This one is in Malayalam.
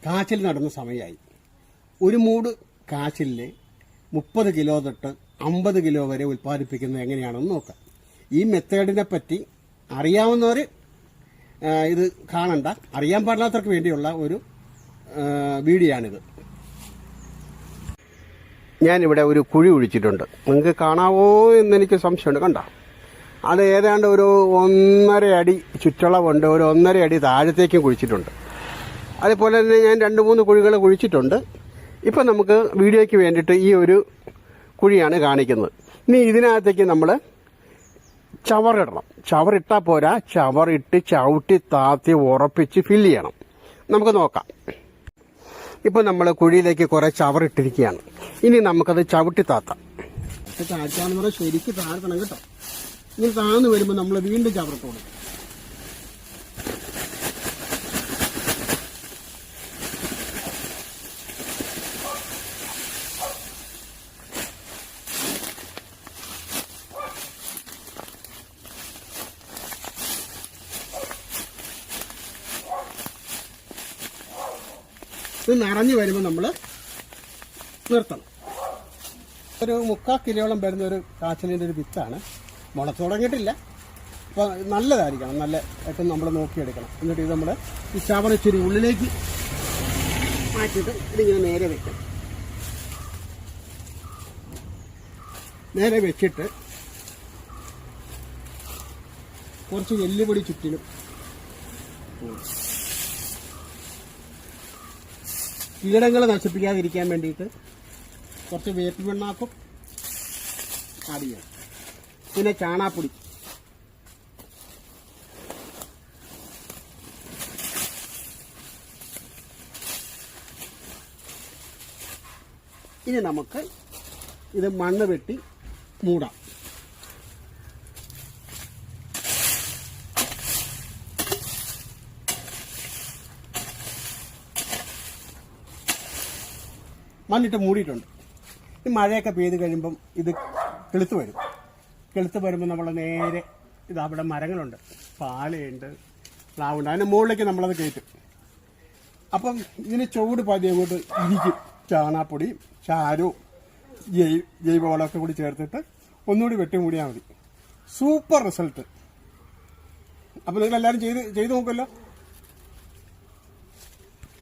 കാച്ചിൽ നടുന്ന സമയമായി. ഒരു മൂട് കാച്ചിലിൽ 30 കിലോ തൊട്ട് 50 കിലോ വരെ ഉൽപ്പാദിപ്പിക്കുന്നത് എങ്ങനെയാണെന്ന് നോക്കാം. ഈ മെത്തേഡിനെ പറ്റി അറിയാവുന്നവർ ഇത് കാണണ്ട, അറിയാൻ പാടില്ലാത്തവർക്ക് വേണ്ടിയുള്ള ഒരു വീഡിയോ ആണിത്. ഞാനിവിടെ ഒരു കുഴി കുഴിച്ചിട്ടുണ്ട്. നിങ്ങൾക്ക് കാണാവോ എന്നെനിക്ക് സംശയമുണ്ട്. കണ്ടോ, അത് ഏതാണ്ട് ഒരു 1.5 അടി ചുറ്റളവുണ്ട്, ഒരു 1.5 അടി താഴത്തേക്കും കുഴിച്ചിട്ടുണ്ട്. അതുപോലെ തന്നെ ഞാൻ 2-3 കുഴികൾ കുഴിച്ചിട്ടുണ്ട്. ഇപ്പം നമുക്ക് വീഡിയോയ്ക്ക് വേണ്ടിയിട്ട് ഈ ഒരു കുഴിയാണ് കാണിക്കുന്നത്. ഇനി ഇതിനകത്തേക്ക് നമ്മൾ ചവറിടണം. ചവറിട്ടാൽ പോരാ, ചവറിട്ട് ചവിട്ടി താത്തി ഉറപ്പിച്ച് ഫില്ല് ചെയ്യണം. നമുക്ക് നോക്കാം. ഇപ്പം നമ്മൾ കുഴിയിലേക്ക് കുറേ ചവറിട്ടിരിക്കുകയാണ്. ഇനി നമുക്കത് ചവിട്ടി താത്താം. താഴ്ത്താന്ന് പറഞ്ഞാൽ ശരിക്ക് താഴ്ത്തണം കേട്ടോ. ഇങ്ങനെ താഴ്ന്നു വരുമ്പോൾ നമ്മൾ വീണ്ടും ചവറത്തോടും. ഇത് നിറഞ്ഞു വരുമ്പോൾ നമ്മൾ നിർത്തണം. ഒരു 3/4 കിലോളം വരുന്ന ഒരു കാച്ചിലിൻ്റെ ഒരു വിത്താണ്. മുളച്ചു തുടങ്ങിയിട്ടില്ല. അപ്പോൾ നല്ലതായിരിക്കണം, നല്ല ഏറ്റവും നമ്മൾ നോക്കിയെടുക്കണം. എന്നിട്ട് ഇത് നമ്മൾ ഈ ചവറ് ഇച്ചിരി ഉള്ളിലേക്ക് മാറ്റിയിട്ട് ഇതിങ്ങനെ നേരെ വെക്കണം. നേരെ വെച്ചിട്ട് കുറച്ച് എല്ലുപൊടി ചുറ്റിനും കീടങ്ങൾ നശിപ്പിക്കാതിരിക്കാൻ വേണ്ടിയിട്ട് കുറച്ച് വേപ്പിൻ പിണ്ണാക്കും ആഡ് ചെയ്യണം. പിന്നെ ചാണാപ്പൊടി, ഇനി നമുക്ക് ഇത് മണ്ണ് വെട്ടി മൂടാം. മണ്ണിട്ട് മൂടിയിട്ടുണ്ട്. ഈ മഴയൊക്കെ പെയ്ത് കഴിയുമ്പം ഇത് കിളുത്ത് വരും. കിളുത്ത് വരുമ്പോൾ നമ്മൾ നേരെ ഇത് അവിടെ മരങ്ങളുണ്ട്, പാലയുണ്ട്, പ്ലാവുണ്ട്, അതിൻ്റെ മുകളിലേക്ക് നമ്മളത് കയറ്റും. അപ്പം ഇതിന് ചൂട് പതി അങ്ങോട്ട് ഇരിക്കും. ചാണാപ്പൊടിയും ചാരവും ജൈവവളമൊക്കെ കൂടി ചേർത്തിട്ട് ഒന്നുകൂടി വെട്ടി മൂടിയാൽ മതി. Super result. അപ്പോൾ നിങ്ങളെല്ലാവരും ചെയ്ത് നോക്കുമല്ലോ.